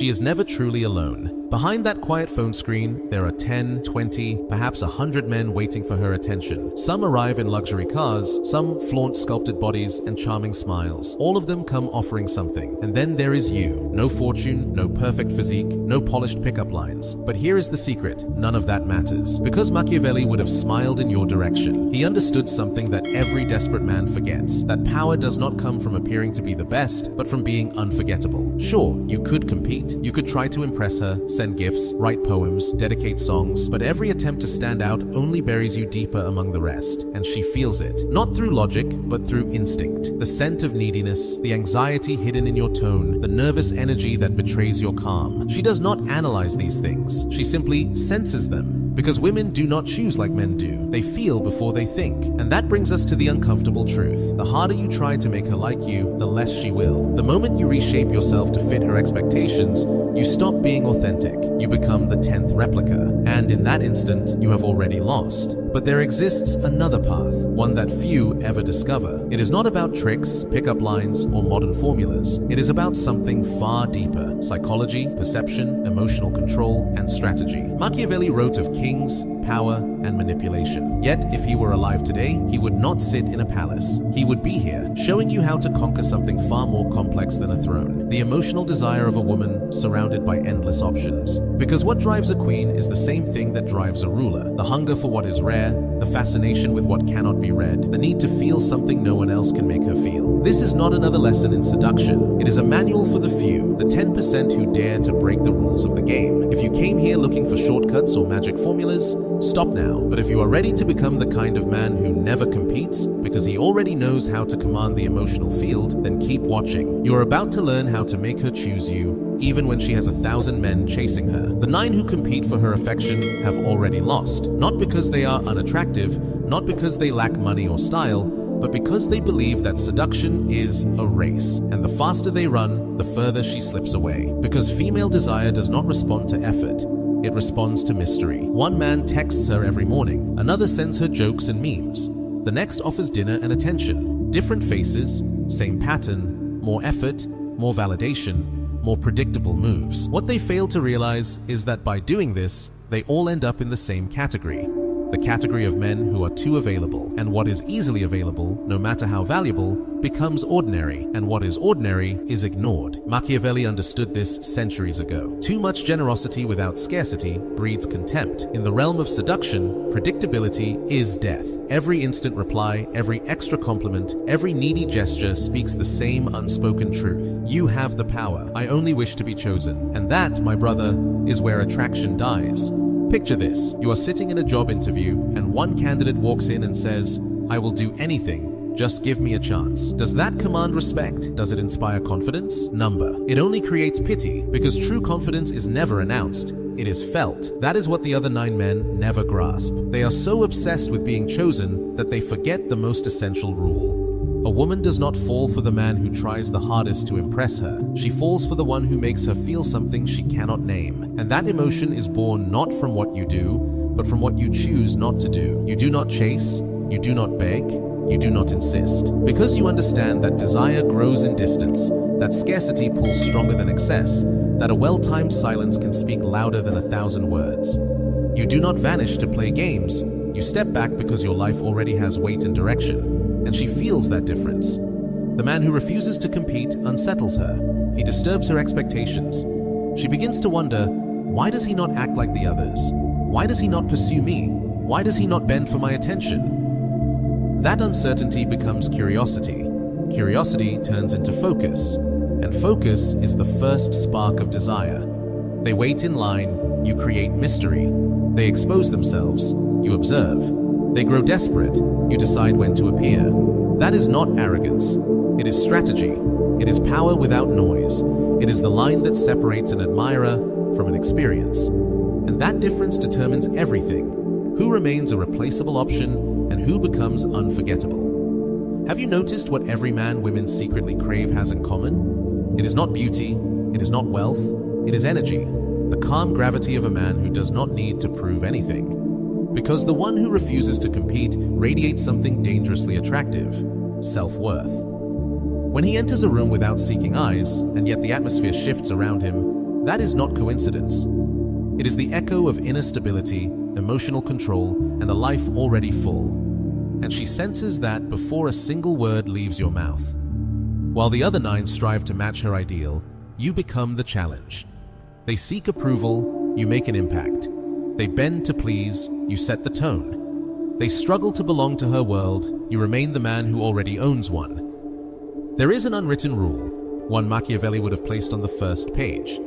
she is never truly alone. Behind that quiet phone screen, there are 10, 20, perhaps 100 men waiting for her attention. Some arrive in luxury cars, some flaunt sculpted bodies and charming smiles. All of them come offering something. And then there is you. No fortune, no perfect physique, no polished pickup lines. But here is the secret. None of that matters. Because Machiavelli would have smiled in your direction. He understood something that every desperate man forgets. That power does not come from appearing to be the best, but from being unforgettable. Sure, you could compete. You could try to impress her, send gifts, write poems, dedicate songs, but every attempt to stand out only buries you deeper among the rest, and she feels it. Not through logic, but through instinct. The scent of neediness, the anxiety hidden in your tone, the nervous energy that betrays your calm. She does not analyze these things. She simply senses them. Because women do not choose like men do. They feel before they think. And that brings us to the uncomfortable truth. The harder you try to make her like you, the less she will. The moment you reshape yourself to fit her expectations, you stop being authentic. You become the 10th replica. And in that instant, you have already lost. But there exists another path, one that few ever discover. It is not about tricks, pickup lines, or modern formulas. It is about something far deeper: psychology, perception, emotional control, and strategy. Machiavelli wrote of kings, power, and manipulation. Yet, if he were alive today, he would not sit in a palace. He would be here, showing you how to conquer something far more complex than a throne. The emotional desire of a woman surrounded by endless options. Because what drives a queen is the same thing that drives a ruler. The hunger for what is rare, the fascination with what cannot be read, the need to feel something no one else can make her feel. This is not another lesson in seduction. It is a manual for the few, the 10% who dare to break the rules of the game. If you came here looking for shortcuts or magic formulas, stop now. But if you are ready to become the kind of man who never competes because he already knows how to command the emotional field, then keep watching. You are about to learn how to make her choose you, even when she has 1,000 men chasing her. The 9 who compete for her affection have already lost, not because they are unattractive, not because they lack money or style, but because they believe that seduction is a race, and the faster they run, the further she slips away. Because female desire does not respond to effort. It responds to mystery. One man texts her every morning, another sends her jokes and memes. The next offers dinner and attention. Different faces, same pattern, more effort, more validation, more predictable moves. What they fail to realize is that by doing this, they all end up in the same category. The category of men who are too available, and what is easily available, no matter how valuable, becomes ordinary, and what is ordinary is ignored. Machiavelli understood this centuries ago. Too much generosity without scarcity breeds contempt. In the realm of seduction, predictability is death. Every instant reply, every extra compliment, every needy gesture speaks the same unspoken truth. You have the power. I only wish to be chosen. And that, my brother, is where attraction dies. Picture this. You are sitting in a job interview and one candidate walks in and says, "I will do anything. Just give me a chance." Does that command respect? Does it inspire confidence? Number. It only creates pity, because true confidence is never announced. It is felt. That is what the other 9 men never grasp. They are so obsessed with being chosen that they forget the most essential rule. A woman does not fall for the man who tries the hardest to impress her. She falls for the one who makes her feel something she cannot name. And that emotion is born not from what you do, but from what you choose not to do. You do not chase, you do not beg, you do not insist. Because you understand that desire grows in distance, that scarcity pulls stronger than excess, that a well-timed silence can speak louder than 1,000 words. You do not vanish to play games. You step back because your life already has weight and direction. And she feels that difference. The man who refuses to compete unsettles her. He disturbs her expectations. She begins to wonder, why does he not act like the others? Why does he not pursue me? Why does he not bend for my attention? That uncertainty becomes curiosity. Curiosity turns into focus. And focus is the first spark of desire. They wait in line, you create mystery. They expose themselves, you observe. They grow desperate, you decide when to appear. That is not arrogance. It is strategy. It is power without noise. It is the line that separates an admirer from an experience. And that difference determines everything. Who remains a replaceable option and who becomes unforgettable. Have you noticed what every man women secretly crave has in common? It is not beauty. It is not wealth. It is energy. The calm gravity of a man who does not need to prove anything. Because the one who refuses to compete radiates something dangerously attractive: self-worth. When he enters a room without seeking eyes, and yet the atmosphere shifts around him, That is not coincidence. It is the echo of inner stability, emotional control, and a life already full. And she senses that before a single word leaves your mouth. While the other 9 strive to match her ideal, you become the challenge. They seek approval, you make an impact. They bend to please, you set the tone. They struggle to belong to her world, you remain the man who already owns one. There is an unwritten rule, one Machiavelli would have placed on the first page.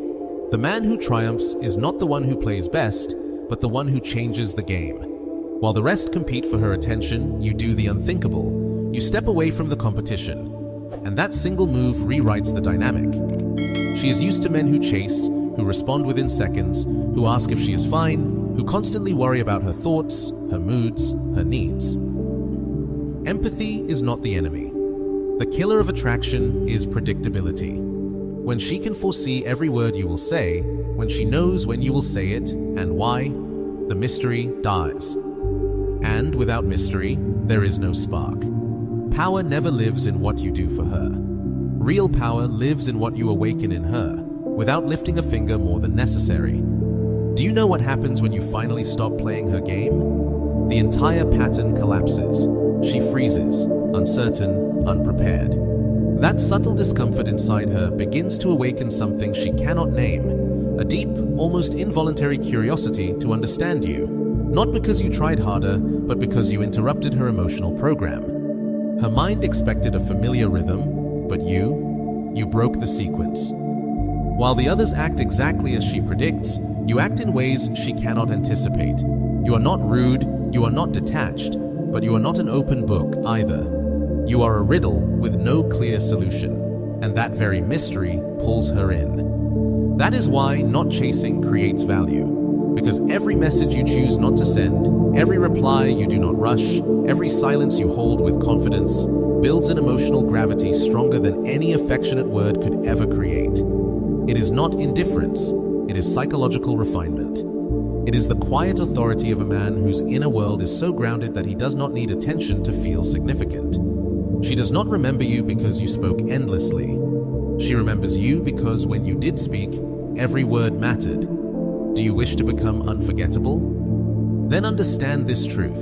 The man who triumphs is not the one who plays best, but the one who changes the game. While the rest compete for her attention, you do the unthinkable. You step away from the competition. And that single move rewrites the dynamic. She is used to men who chase, who respond within seconds, who ask if she is fine, who constantly worry about her thoughts, her moods, her needs. Empathy is not the enemy. The killer of attraction is predictability. When she can foresee every word you will say, when she knows when you will say it and why, the mystery dies. And without mystery, there is no spark. Power never lives in what you do for her. Real power lives in what you awaken in her, without lifting a finger more than necessary. Do you know what happens when you finally stop playing her game? The entire pattern collapses. She freezes, uncertain, unprepared. That subtle discomfort inside her begins to awaken something she cannot name, a deep, almost involuntary curiosity to understand you, not because you tried harder, but because you interrupted her emotional program. Her mind expected a familiar rhythm, but you broke the sequence. While the others act exactly as she predicts, you act in ways she cannot anticipate. You are not rude, you are not detached, but you are not an open book either. You are a riddle with no clear solution, and that very mystery pulls her in. That is why not chasing creates value, because every message you choose not to send, every reply you do not rush, every silence you hold with confidence, builds an emotional gravity stronger than any affectionate word could ever create. It is not indifference, it is psychological refinement. It is the quiet authority of a man whose inner world is so grounded that he does not need attention to feel significant. She does not remember you because you spoke endlessly. She remembers you because when you did speak, every word mattered. Do you wish to become unforgettable? Then understand this truth.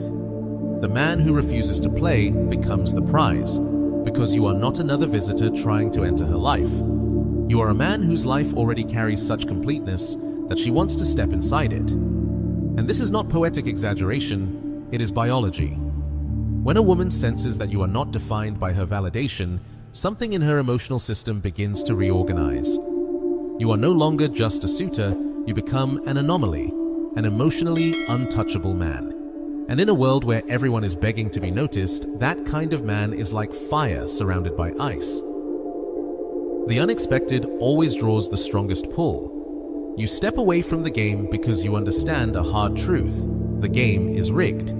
The man who refuses to play becomes the prize, because you are not another visitor trying to enter her life. You are a man whose life already carries such completeness that she wants to step inside it. And this is not poetic exaggeration, it is biology. When a woman senses that you are not defined by her validation, something in her emotional system begins to reorganize. You are no longer just a suitor, you become an anomaly, an emotionally untouchable man. And in a world where everyone is begging to be noticed, that kind of man is like fire surrounded by ice. The unexpected always draws the strongest pull. You step away from the game because you understand a hard truth. The game is rigged.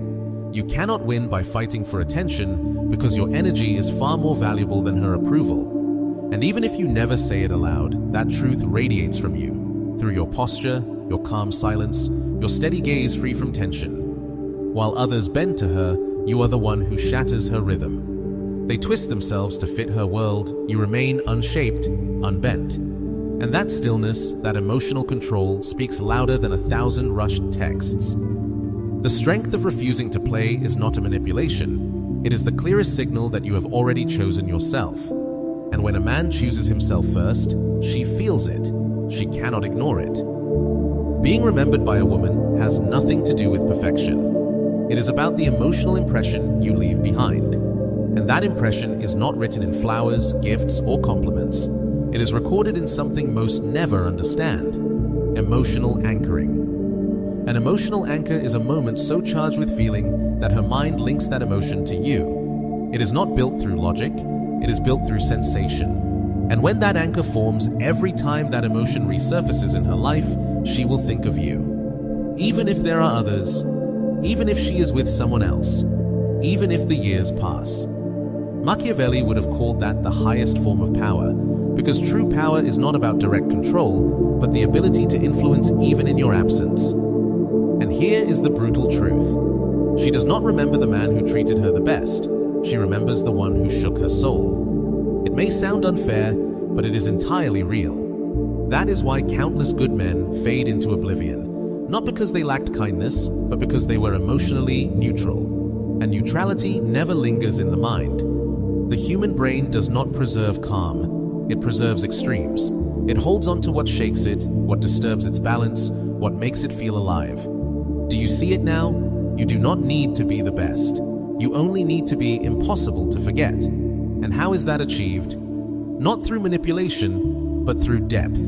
You cannot win by fighting for attention because your energy is far more valuable than her approval. And even if you never say it aloud, that truth radiates from you, through your posture, your calm silence, your steady gaze free from tension. While others bend to her, you are the one who shatters her rhythm. They twist themselves to fit her world, you remain unshaped, unbent. And that stillness, that emotional control, speaks louder than 1,000 rushed texts. The strength of refusing to play is not a manipulation. It is the clearest signal that you have already chosen yourself. And when a man chooses himself first, she feels it. She cannot ignore it. Being remembered by a woman has nothing to do with perfection. It is about the emotional impression you leave behind. And that impression is not written in flowers, gifts, or compliments. It is recorded in something most never understand: emotional anchoring. An emotional anchor is a moment so charged with feeling that her mind links that emotion to you. It is not built through logic, it is built through sensation. And when that anchor forms, every time that emotion resurfaces in her life, she will think of you. Even if there are others, even if she is with someone else, even if the years pass. Machiavelli would have called that the highest form of power, because true power is not about direct control, but the ability to influence even in your absence. And here is the brutal truth. She does not remember the man who treated her the best. She remembers the one who shook her soul. It may sound unfair, but it is entirely real. That is why countless good men fade into oblivion, not because they lacked kindness, but because they were emotionally neutral. And neutrality never lingers in the mind. The human brain does not preserve calm, it preserves extremes. It holds on to what shakes it, what disturbs its balance, what makes it feel alive. Do you see it now? You do not need to be the best. You only need to be impossible to forget. And how is that achieved? Not through manipulation, but through depth.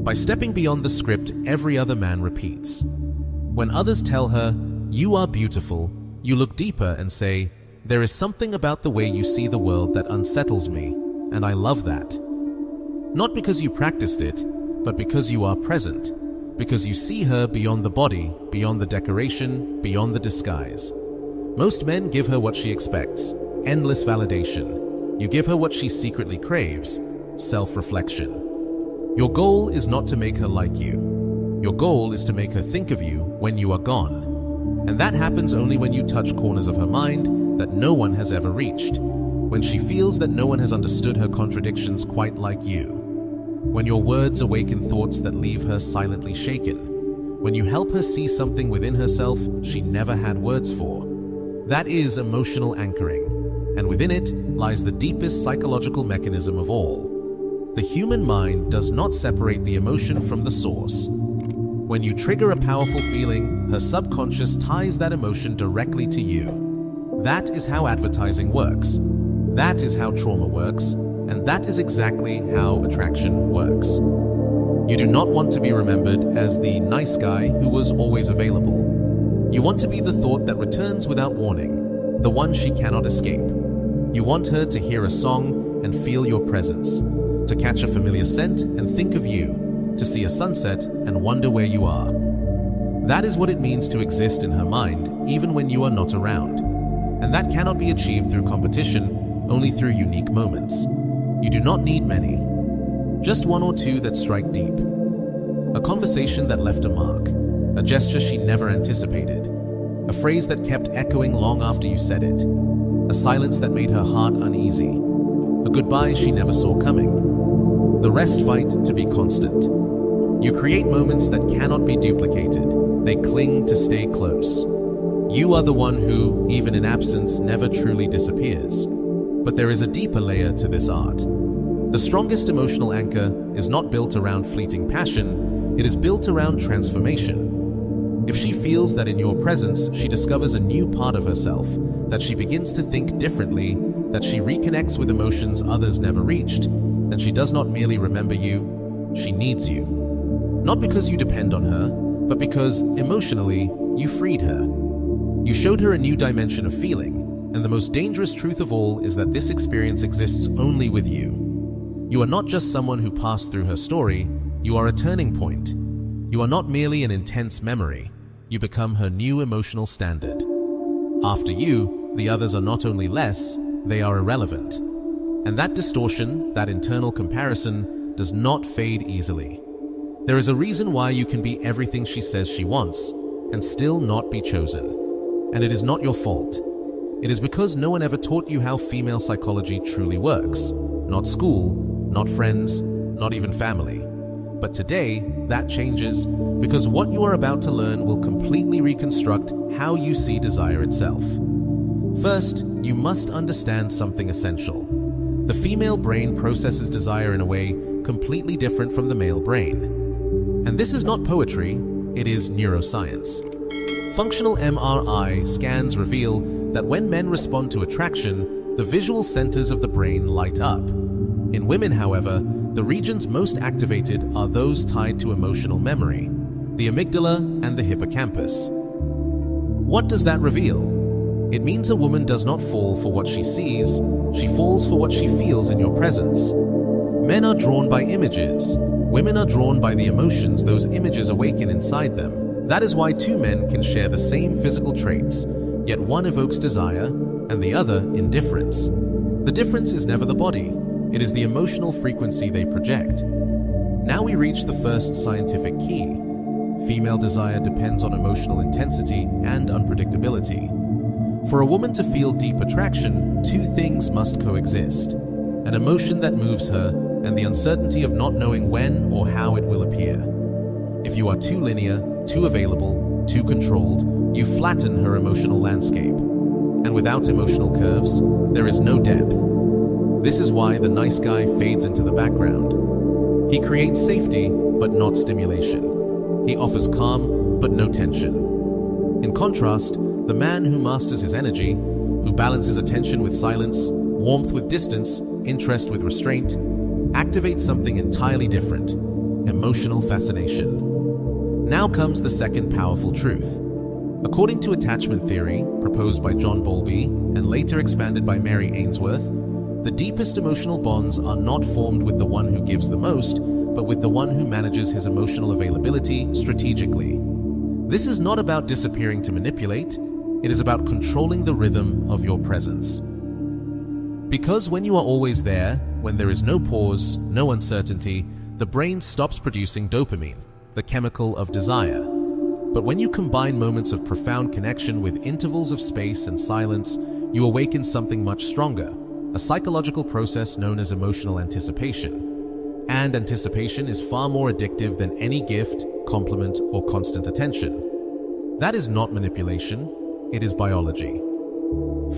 By stepping beyond the script every other man repeats. When others tell her, "You are beautiful," you look deeper and say, "There is something about the way you see the world that unsettles me, and I love that." Not because you practiced it, but because you are present. Because you see her beyond the body, beyond the decoration, beyond the disguise. Most men give her what she expects, endless validation. You give her what she secretly craves, self-reflection. Your goal is not to make her like you. Your goal is to make her think of you when you are gone. And that happens only when you touch corners of her mind that no one has ever reached. When she feels that no one has understood her contradictions quite like you. When your words awaken thoughts that leave her silently shaken. When you help her see something within herself she never had words for. That is emotional anchoring, and within it lies the deepest psychological mechanism of all. The human mind does not separate the emotion from the source. When you trigger a powerful feeling, her subconscious ties that emotion directly to you. That is how advertising works. That is how trauma works, and that is exactly how attraction works. You do not want to be remembered as the nice guy who was always available. You want to be the thought that returns without warning, the one she cannot escape. You want her to hear a song and feel your presence, to catch a familiar scent and think of you, to see a sunset and wonder where you are. That is what it means to exist in her mind, even when you are not around. And that cannot be achieved through competition, only through unique moments. You do not need many. Just one or two that strike deep. A conversation that left a mark. A gesture she never anticipated. A phrase that kept echoing long after you said it. A silence that made her heart uneasy. A goodbye she never saw coming. The rest fight to be constant. You create moments that cannot be duplicated. They cling to stay close. You are the one who, even in absence, never truly disappears. But there is a deeper layer to this art. The strongest emotional anchor is not built around fleeting passion, it is built around transformation. If she feels that in your presence she discovers a new part of herself, that she begins to think differently, that she reconnects with emotions others never reached, then she does not merely remember you, she needs you. Not because you depend on her, but because, emotionally, you freed her. You showed her a new dimension of feeling, and the most dangerous truth of all is that this experience exists only with you. You are not just someone who passed through her story, you are a turning point. You are not merely an intense memory, you become her new emotional standard. After you, the others are not only less, they are irrelevant. And that distortion, that internal comparison, does not fade easily. There is a reason why you can be everything she says she wants, and still not be chosen. And it is not your fault. It is because no one ever taught you how female psychology truly works. Not school, not friends, not even family. But today, that changes because what you are about to learn will completely reconstruct how you see desire itself. First, you must understand something essential. The female brain processes desire in a way completely different from the male brain. And this is not poetry, it is neuroscience. Functional MRI scans reveal that when men respond to attraction, the visual centers of the brain light up. In women, however, the regions most activated are those tied to emotional memory, the amygdala and the hippocampus. What does that reveal? It means a woman does not fall for what she sees, she falls for what she feels in your presence. Men are drawn by images, women are drawn by the emotions those images awaken inside them. That is why two men can share the same physical traits, yet one evokes desire and the other indifference. The difference is never the body, it is the emotional frequency they project. Now we reach the first scientific key. Female desire depends on emotional intensity and unpredictability. For a woman to feel deep attraction, two things must coexist. An emotion that moves her and the uncertainty of not knowing when or how it will appear. If you are too linear, too available, too controlled, you flatten her emotional landscape. And without emotional curves, there is no depth. This is why the nice guy fades into the background. He creates safety, but not stimulation. He offers calm, but no tension. In contrast, the man who masters his energy, who balances attention with silence, warmth with distance, interest with restraint, activates something entirely different: emotional fascination. Now comes the second powerful truth. According to attachment theory, proposed by John Bowlby and later expanded by Mary Ainsworth, the deepest emotional bonds are not formed with the one who gives the most, but with the one who manages his emotional availability strategically. This is not about disappearing to manipulate, it is about controlling the rhythm of your presence. Because when you are always there, when there is no pause, no uncertainty, the brain stops producing dopamine, the chemical of desire. But when you combine moments of profound connection with intervals of space and silence, you awaken something much stronger, a psychological process known as emotional anticipation. And anticipation is far more addictive than any gift, compliment, or constant attention. That is not manipulation, it is biology.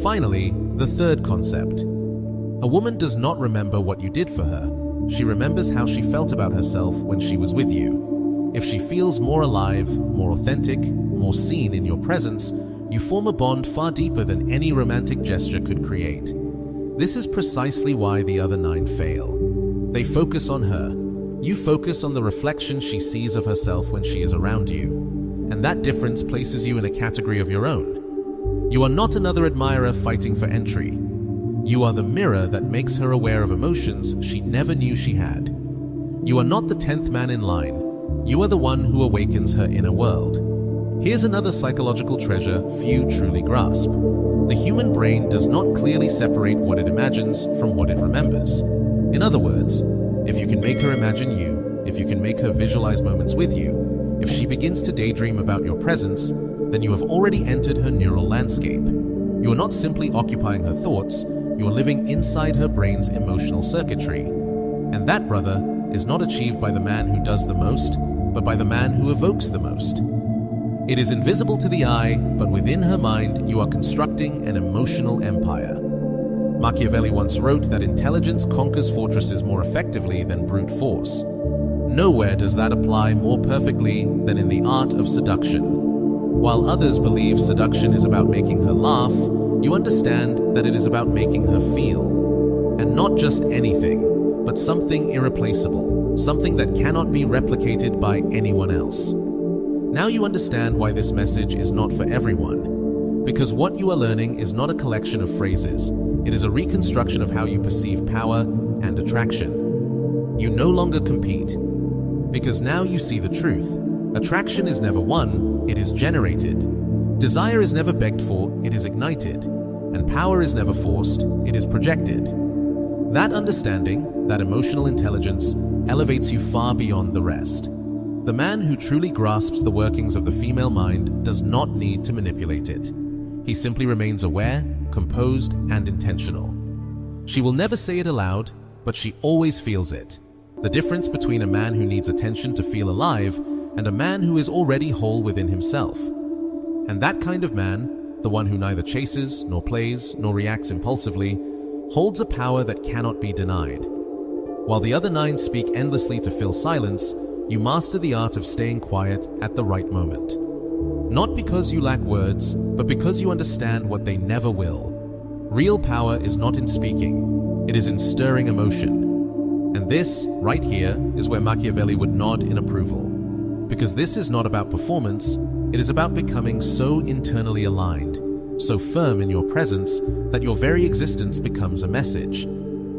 Finally, the third concept. A woman does not remember what you did for her. She remembers how she felt about herself when she was with you. If she feels more alive, more authentic, more seen in your presence, you form a bond far deeper than any romantic gesture could create. This is precisely why the other 9 fail. They focus on her. You focus on the reflection she sees of herself when she is around you. And that difference places you in a category of your own. You are not another admirer fighting for entry. You are the mirror that makes her aware of emotions she never knew she had. You are not the 10th man in line. You are the one who awakens her inner world. Here's another psychological treasure few truly grasp. The human brain does not clearly separate what it imagines from what it remembers. In other words, if you can make her imagine you, if you can make her visualize moments with you, if she begins to daydream about your presence, then you have already entered her neural landscape. You are not simply occupying her thoughts, you are living inside her brain's emotional circuitry. And that, brother, is not achieved by the man who does the most, but by the man who evokes the most. It is invisible to the eye, but within her mind you are constructing an emotional empire. Machiavelli once wrote that intelligence conquers fortresses more effectively than brute force. Nowhere does that apply more perfectly than in the art of seduction. While others believe seduction is about making her laugh, you understand that it is about making her feel. And not just anything, but something irreplaceable, something that cannot be replicated by anyone else. Now you understand why this message is not for everyone. Because what you are learning is not a collection of phrases, it is a reconstruction of how you perceive power and attraction. You no longer compete, because now you see the truth. Attraction is never won, it is generated. Desire is never begged for, it is ignited. And power is never forced, it is projected. That understanding, that emotional intelligence, elevates you far beyond the rest. The man who truly grasps the workings of the female mind does not need to manipulate it. He simply remains aware, composed, and intentional. She will never say it aloud, but she always feels it. The difference between a man who needs attention to feel alive and a man who is already whole within himself. And that kind of man, the one who neither chases, nor plays, nor reacts impulsively, holds a power that cannot be denied. While the other 9 speak endlessly to fill silence, you master the art of staying quiet at the right moment. Not because you lack words, but because you understand what they never will. Real power is not in speaking, it is in stirring emotion. And this, right here, is where Machiavelli would nod in approval. Because this is not about performance, it is about becoming so internally aligned, so firm in your presence that your very existence becomes a message,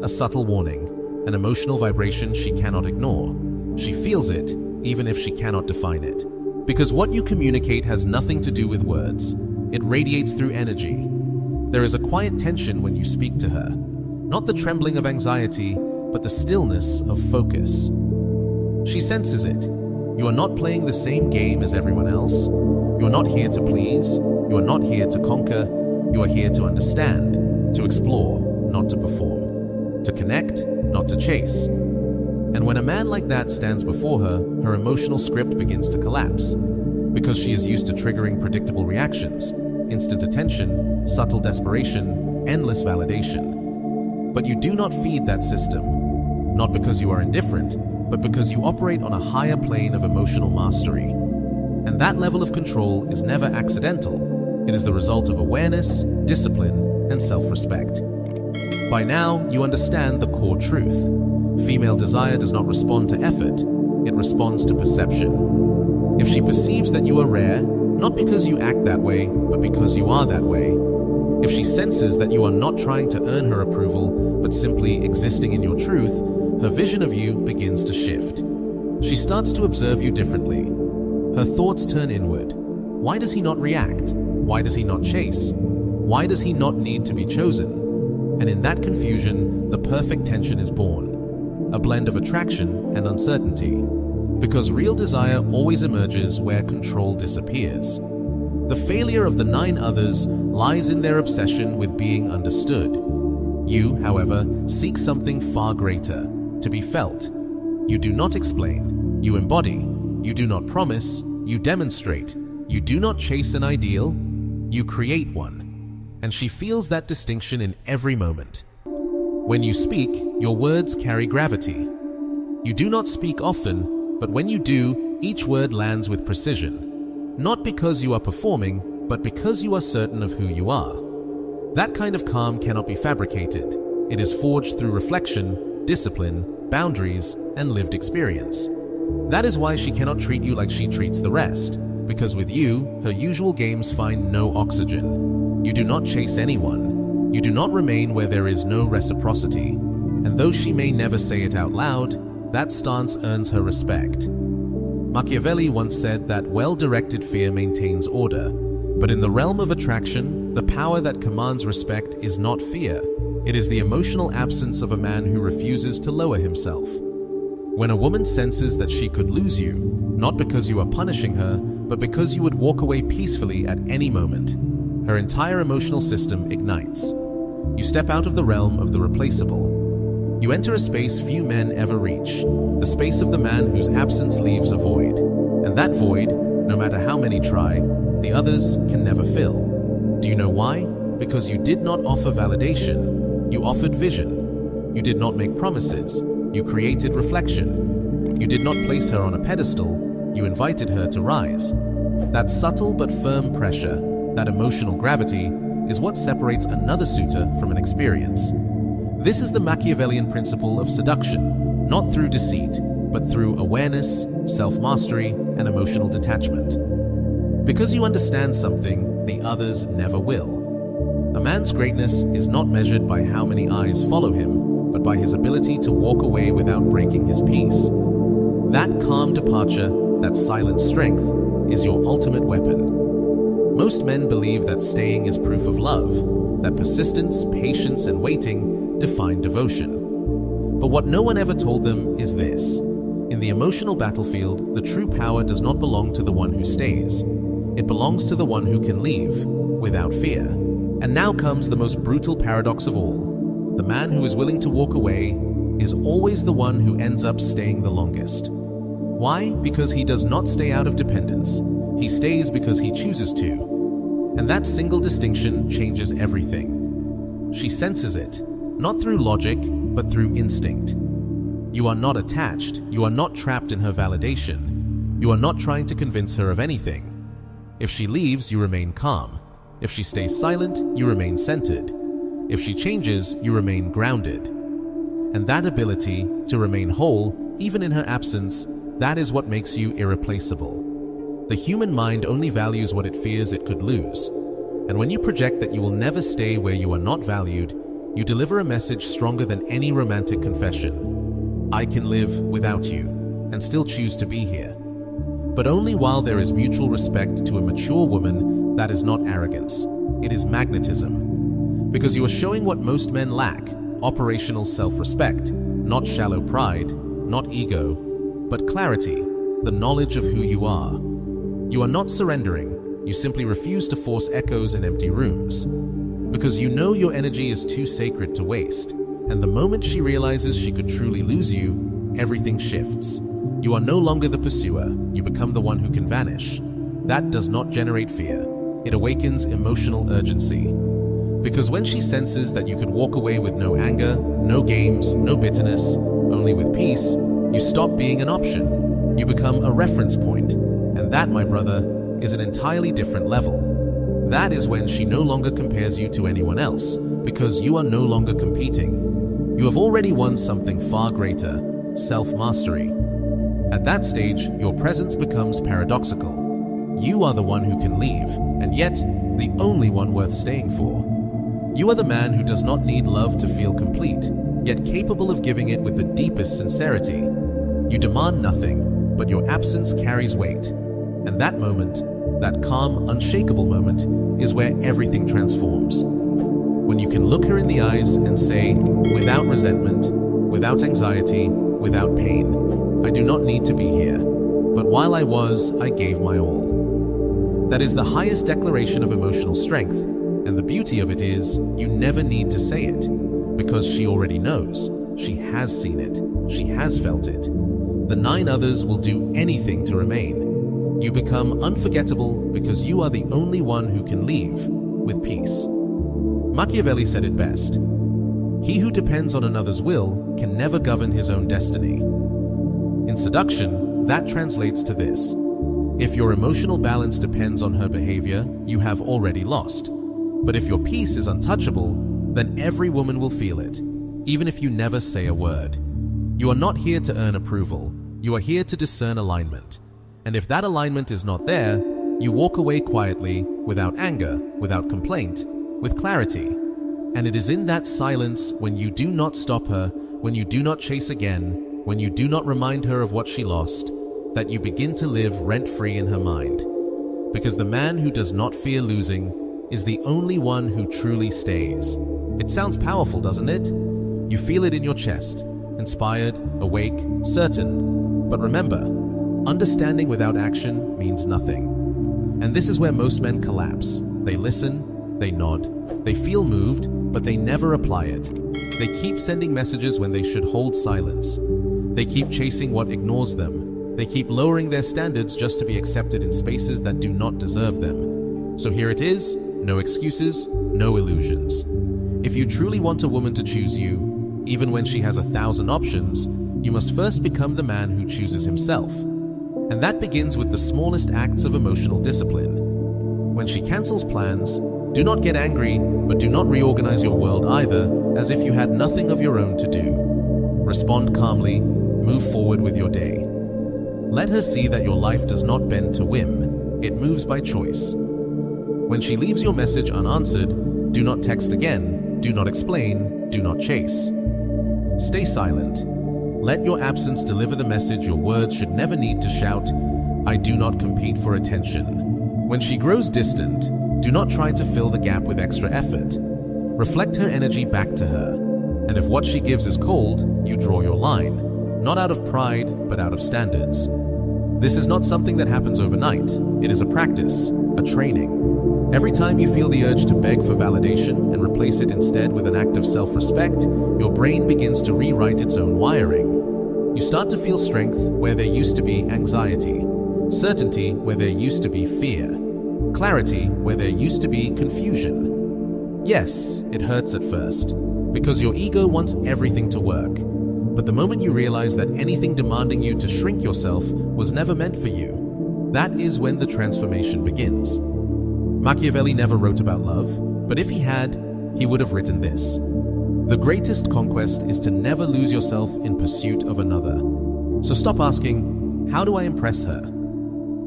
a subtle warning, an emotional vibration she cannot ignore. She feels it, even if she cannot define it. Because what you communicate has nothing to do with words. It radiates through energy. There is a quiet tension when you speak to her. Not the trembling of anxiety, but the stillness of focus. She senses it. You are not playing the same game as everyone else. You are not here to please. You are not here to conquer. You are here to understand, to explore, not to perform, to connect, not to chase, And when a man like that stands before her, her emotional script begins to collapse, because she is used to triggering predictable reactions, instant attention, subtle desperation, endless validation. But you do not feed that system, not because you are indifferent, but because you operate on a higher plane of emotional mastery. And that level of control is never accidental. It is the result of awareness, discipline, and self-respect. By now, you understand the core truth. Female desire does not respond to effort, it responds to perception. If she perceives that you are rare, not because you act that way, but because you are that way. If she senses that you are not trying to earn her approval, but simply existing in your truth, her vision of you begins to shift. She starts to observe you differently. Her thoughts turn inward. Why does he not react? Why does he not chase? Why does he not need to be chosen? And in that confusion, the perfect tension is born, a blend of attraction and uncertainty. Because real desire always emerges where control disappears. The failure of the 9 others lies in their obsession with being understood. You, however, seek something far greater, to be felt. You do not explain, you embody. You do not promise, you demonstrate. You do not chase an ideal, you create one. And she feels that distinction in every moment. When you speak, your words carry gravity. You do not speak often, but when you do, each word lands with precision. Not because you are performing, but because you are certain of who you are. That kind of calm cannot be fabricated. It is forged through reflection, discipline, boundaries, and lived experience. That is why she cannot treat you like she treats the rest, because with you, her usual games find no oxygen. You do not chase anyone. You do not remain where there is no reciprocity. And though she may never say it out loud, that stance earns her respect. Machiavelli once said that well-directed fear maintains order, but in the realm of attraction, the power that commands respect is not fear. It is the emotional absence of a man who refuses to lower himself. When a woman senses that she could lose you, not because you are punishing her, but because you would walk away peacefully at any moment, her entire emotional system ignites. You step out of the realm of the replaceable. You enter a space few men ever reach, the space of the man whose absence leaves a void. And that void, no matter how many try, the others can never fill. Do you know why? Because you did not offer validation, you offered vision. You did not make promises, you created reflection. You did not place her on a pedestal, you invited her to rise. That subtle but firm pressure, that emotional gravity, is what separates another suitor from an experience. This is the Machiavellian principle of seduction, not through deceit, but through awareness, self-mastery, and emotional detachment. Because you understand something, the others never will. A man's greatness is not measured by how many eyes follow him, but by his ability to walk away without breaking his peace. That calm departure, that silent strength, is your ultimate weapon. Most men believe that staying is proof of love, that persistence, patience, and waiting define devotion. But what no one ever told them is this. In the emotional battlefield, the true power does not belong to the one who stays. It belongs to the one who can leave, without fear. And now comes the most brutal paradox of all. The man who is willing to walk away is always the one who ends up staying the longest. Why? Because he does not stay out of dependence. He stays because he chooses to. And that single distinction changes everything. She senses it, not through logic, but through instinct. You are not attached. You are not trapped in her validation. You are not trying to convince her of anything. If she leaves, you remain calm. If she stays silent, you remain centered. If she changes, you remain grounded. And that ability to remain whole, even in her absence, that is what makes you irreplaceable. The human mind only values what it fears it could lose. And when you project that you will never stay where you are not valued, you deliver a message stronger than any romantic confession. I can live without you, and still choose to be here. But only while there is mutual respect. To a mature woman, that is not arrogance, it is magnetism. Because you are showing what most men lack, operational self-respect, not shallow pride, not ego, but clarity, the knowledge of who you are. You are not surrendering, you simply refuse to force echoes in empty rooms. Because you know your energy is too sacred to waste, and the moment she realizes she could truly lose you, everything shifts. You are no longer the pursuer, you become the one who can vanish. That does not generate fear. It awakens emotional urgency. Because when she senses that you could walk away with no anger, no games, no bitterness, only with peace, you stop being an option. You become a reference point. And that, my brother, is an entirely different level. That is when she no longer compares you to anyone else, because you are no longer competing. You have already won something far greater, self-mastery. At that stage, your presence becomes paradoxical. You are the one who can leave, and yet the only one worth staying for. You are the man who does not need love to feel complete, yet capable of giving it with the deepest sincerity. You demand nothing, but your absence carries weight. And that moment, that calm, unshakable moment, is where everything transforms. When you can look her in the eyes and say, without resentment, without anxiety, without pain, I do not need to be here, but while I was, I gave my all. That is the highest declaration of emotional strength, and the beauty of it is, you never need to say it, because she already knows, she has seen it, she has felt it. The 9 others will do anything to remain. You become unforgettable because you are the only one who can leave with peace. Machiavelli said it best. He who depends on another's will can never govern his own destiny. In seduction, that translates to this. If your emotional balance depends on her behavior, you have already lost. But if your peace is untouchable, then every woman will feel it, even if you never say a word. You are not here to earn approval. You are here to discern alignment. And if that alignment is not there, you walk away quietly, without anger, without complaint, with clarity. And it is in that silence, when you do not stop her, when you do not chase again, when you do not remind her of what she lost, that you begin to live rent-free in her mind. Because the man who does not fear losing is the only one who truly stays. It sounds powerful, doesn't it? You feel it in your chest, inspired, awake, certain. But remember, understanding without action means nothing. And this is where most men collapse. They listen, they nod, they feel moved, but they never apply it. They keep sending messages when they should hold silence. They keep chasing what ignores them. They keep lowering their standards just to be accepted in spaces that do not deserve them. So here it is, no excuses, no illusions. If you truly want a woman to choose you, even when she has 1,000 options, you must first become the man who chooses himself. And that begins with the smallest acts of emotional discipline. When she cancels plans, do not get angry, but do not reorganize your world either, as if you had nothing of your own to do. Respond calmly, move forward with your day. Let her see that your life does not bend to whim, it moves by choice. When she leaves your message unanswered, do not text again, do not explain, do not chase. Stay silent. Let your absence deliver the message your words should never need to shout, I do not compete for attention. When she grows distant, do not try to fill the gap with extra effort. Reflect her energy back to her. And if what she gives is cold, you draw your line, not out of pride, but out of standards. This is not something that happens overnight. It is a practice, a training. Every time you feel the urge to beg for validation and replace it instead with an act of self-respect, your brain begins to rewrite its own wiring. You start to feel strength where there used to be anxiety, certainty where there used to be fear, clarity where there used to be confusion. Yes, it hurts at first, because your ego wants everything to work. But the moment you realize that anything demanding you to shrink yourself was never meant for you, that is when the transformation begins. Machiavelli never wrote about love, but if he had, he would have written this. The greatest conquest is to never lose yourself in pursuit of another. So stop asking, how do I impress her?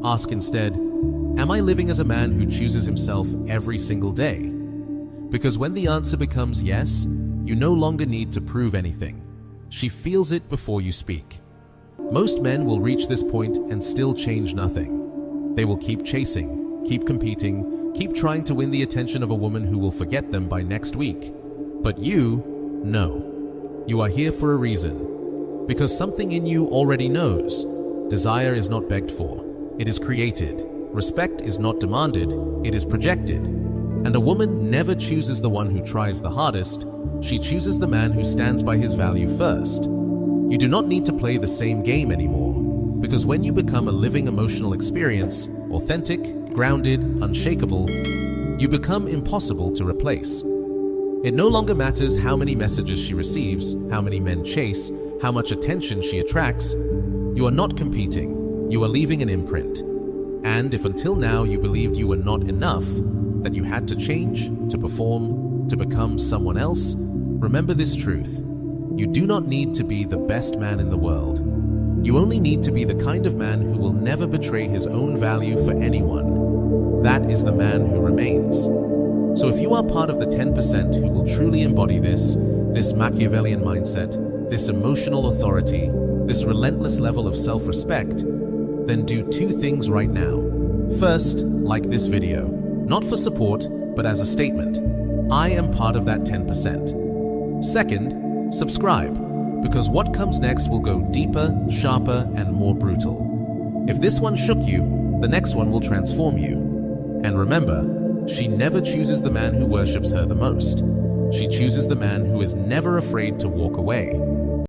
Ask instead, am I living as a man who chooses himself every single day? Because when the answer becomes yes, you no longer need to prove anything. She feels it before you speak. Most men will reach this point and still change nothing. They will keep chasing, keep competing, keep trying to win the attention of a woman who will forget them by next week. But you, no. You are here for a reason. Because something in you already knows. Desire is not begged for. It is created. Respect is not demanded. It is projected. And a woman never chooses the one who tries the hardest. She chooses the man who stands by his value first. You do not need to play the same game anymore, because when you become a living emotional experience, authentic, grounded, unshakable, you become impossible to replace. It no longer matters how many messages she receives, how many men chase, how much attention she attracts. You are not competing, you are leaving an imprint. And if until now you believed you were not enough, that you had to change, to perform, to become someone else, remember this truth. You do not need to be the best man in the world. You only need to be the kind of man who will never betray his own value for anyone. That is the man who remains. So if you are part of the 10% who will truly embody this Machiavellian mindset, this emotional authority, this relentless level of self-respect, then do two things right now. First, like this video, not for support, but as a statement. I am part of that 10%. Second, subscribe, because what comes next will go deeper, sharper, and more brutal. If this one shook you, the next one will transform you. And remember, she never chooses the man who worships her the most. She chooses the man who is never afraid to walk away.